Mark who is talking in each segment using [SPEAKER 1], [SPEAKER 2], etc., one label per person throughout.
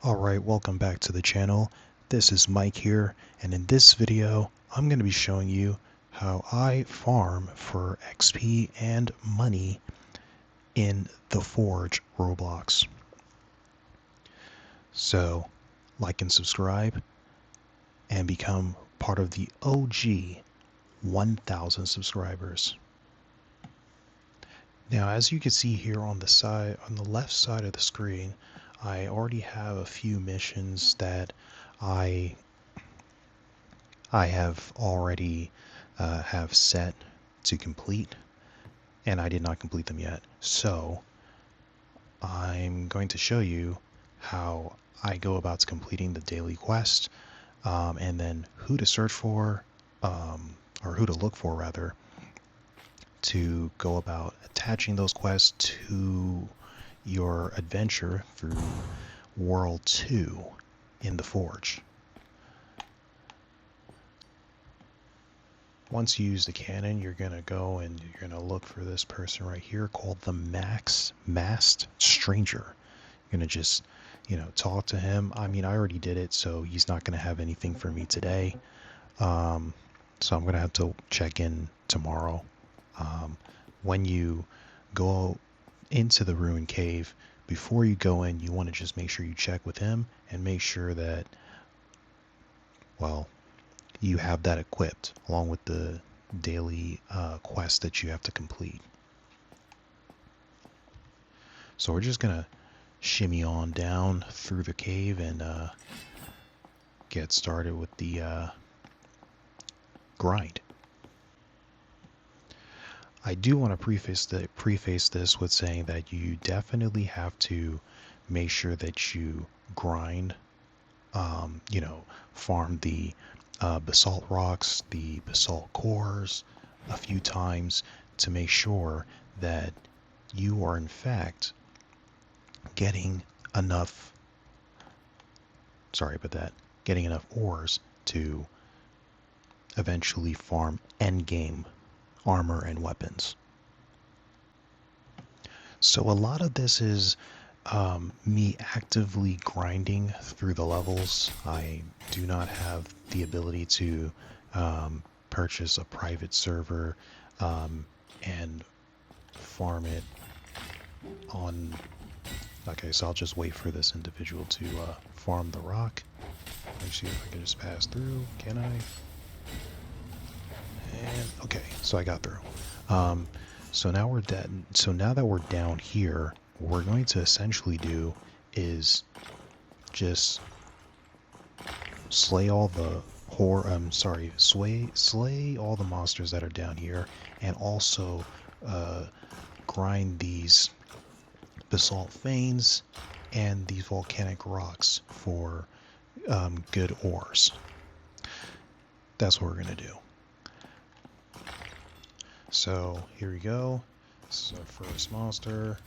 [SPEAKER 1] Alright, welcome back to the channel. This is Mike here, and in this video I'm going to be showing you how I farm for XP and money in the Forge Roblox. So, like and subscribe and become part of the OG 1000 subscribers. Now, as you can see here on the left side of the screen, I already have a few missions that I have already have set to complete, and I did not complete them yet. So I'm going to show you how I go about completing the daily quest, and then who to search for, or who to look for rather, to go about attaching those quests to your adventure through World 2 in the Forge. Once you use the cannon, you're going to go and you're going to look for this person right here called the Masked Stranger. You're going to just, talk to him. I mean, I already did it, so he's not going to have anything for me today. So I'm going to have to check in tomorrow. When you go into the ruined cave, before you go in, you want to just make sure you check with him and make sure that, well, you have that equipped along with the daily quest that you have to complete. So we're just gonna shimmy on down through the cave and get started with the grind. I do want to preface this with saying that you definitely have to make sure that you grind, farm the basalt rocks, the basalt cores a few times to make sure that you are in fact getting enough ores to eventually farm endgame armor and weapons. So a lot of this is me actively grinding through the levels. I do not have the ability to purchase a private server and farm it on. Okay, so I'll just wait for this individual to farm the rock. Let me see if I can just pass through. Can I? And okay, so I got through. So now we're dead. So now that we're down here, what we're going to essentially do is just slay all the slay all the monsters that are down here, and also grind these basalt veins and these volcanic rocks for good ores. That's what we're gonna do. So here we go. This is our first monster.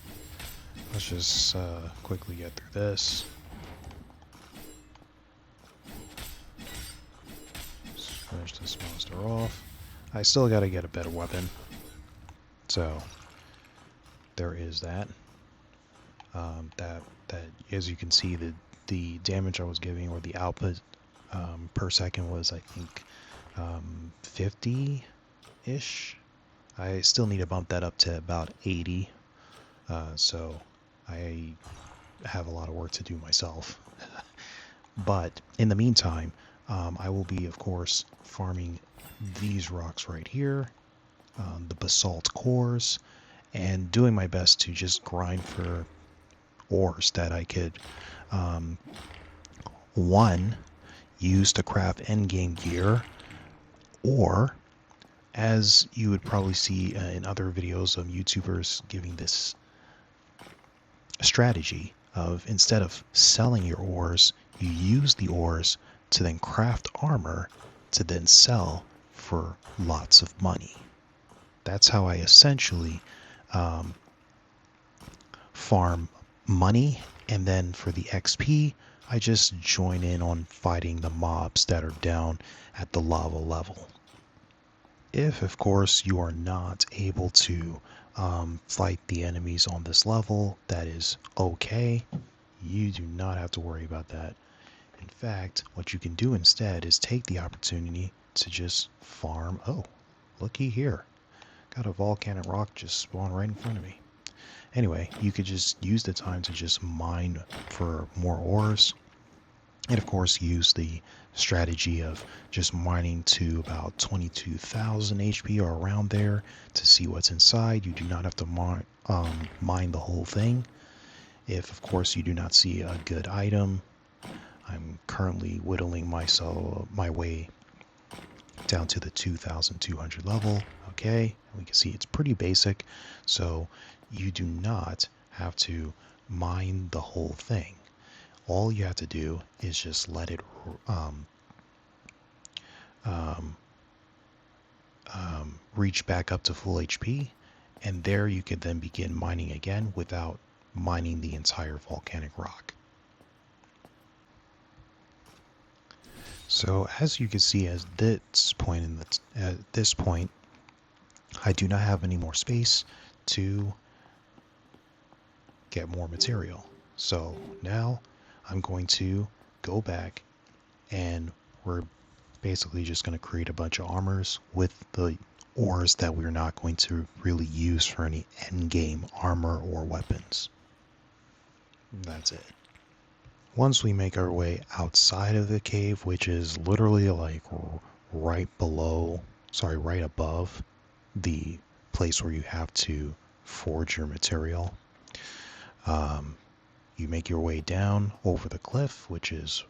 [SPEAKER 1] Let's just quickly get through this. Let's finish this monster off. I still gotta get a better weapon. So there is that. That as you can see, the damage I was giving, or the output per second, was, I think, 50-ish. I still need to bump that up to about 80. So I have a lot of work to do myself. But in the meantime, I will be, of course, farming these rocks right here, the basalt cores, and doing my best to just grind for ores that I could, one, use to craft endgame gear, or, as you would probably see in other videos of YouTubers giving this strategy of, instead of selling your ores, you use the ores to then craft armor to then sell for lots of money. That's how I essentially farm money, and then for the XP, I just join in on fighting the mobs that are down at the lava level. If, of course, you are not able to fight the enemies on this level, that is okay. you do not have to worry about that. In fact, what you can do instead is take the opportunity to just farm. Oh, looky here. Got a volcanic rock just spawn right in front of me. Anyway, you could just use the time to just mine for more ores. And of course, use the strategy of just mining to about 22,000 HP or around there to see what's inside. You do not have to mine the whole thing. If, of course, you do not see a good item, I'm currently whittling my way down to the 2,200 level. Okay, we can see it's pretty basic, so you do not have to mine the whole thing. All you have to do is just let it reach back up to full HP, and there you can then begin mining again without mining the entire volcanic rock. So as you can see, at this point, I do not have any more space to get more material. So now I'm going to go back, and we're basically just going to create a bunch of armors with the ores that we're not going to really use for any endgame armor or weapons. That's it. Once we make our way outside of the cave, which is literally like right above the place where you have to forge your material, you make your way down over the cliff, which is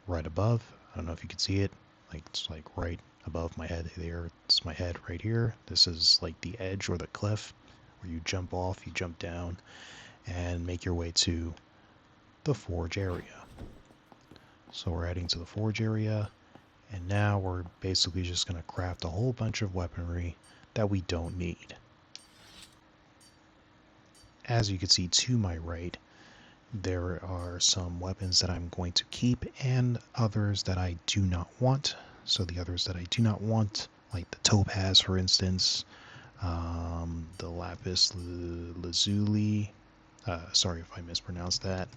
[SPEAKER 1] right above. I don't know if you can see it. Like, it's like right above my head there. It's my head right here. This is like the edge or the cliff where you jump off, you jump down, and make your way to the forge area. So we're heading to the forge area, and now we're basically just going to craft a whole bunch of weaponry that we don't need. As you can see to my right, there are some weapons that I'm going to keep and others that I do not want. So the others that I do not want, like the topaz, for instance, the lapis lazuli, sorry if I mispronounced that,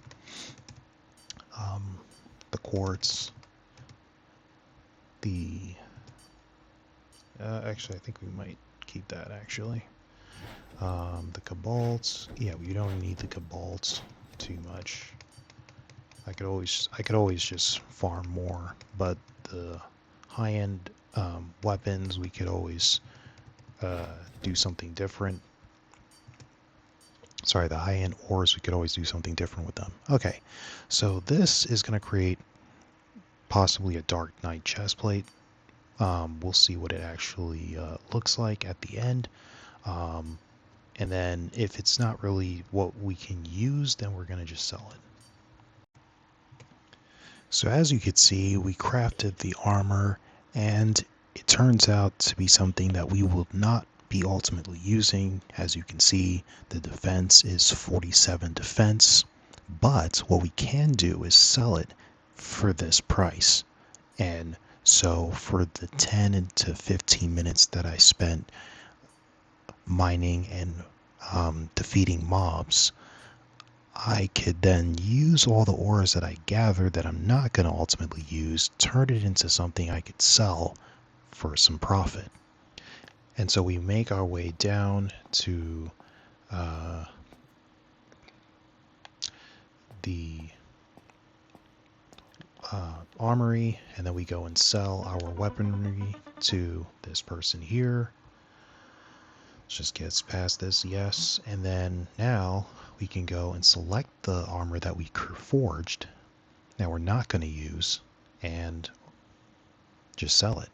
[SPEAKER 1] the quartz, actually I think we might keep that actually. The cobalt, yeah, we don't need the cobalt too much. I could always just farm more, but the high-end weapons, we could always do something different. Sorry, the high-end ores, we could always do something different with them. Okay, so this is going to create possibly a Dark Knight chestplate. We'll see what it actually looks like at the end. And then if it's not really what we can use, then we're going to just sell it. So as you can see, we crafted the armor, and it turns out to be something that we will not be ultimately using. As you can see, the defense is 47 defense, but what we can do is sell it for this price. And so for the 10 to 15 minutes that I spent mining and defeating mobs, I could then use all the ores that I gathered that I'm not going to ultimately use, turn it into something I could sell for some profit. And so we make our way down to the armory, and then we go and sell our weaponry to this person here. Just gets past this, yes, and then now we can go and select the armor that we forged that we're not going to use and just sell it.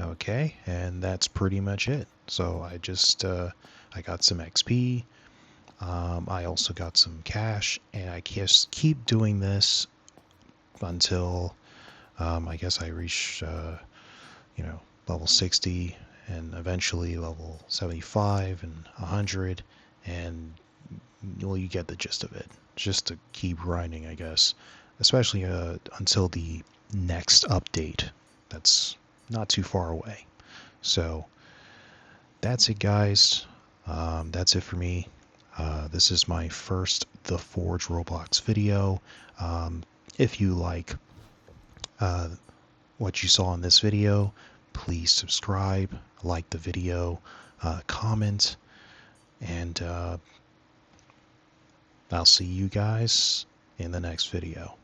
[SPEAKER 1] Okay, and that's pretty much it. So I just I got some XP. I also got some cash, and I just keep doing this until I guess I reach level 60 and eventually level 75 and 100, and well, you get the gist of it. Just to keep grinding, I guess, especially until the next update that's not too far away. So that's it, guys. That's it for me. This is my first The Forge Roblox video. If you like uh, what you saw in this video, please subscribe, like the video, comment, and I'll see you guys in the next video.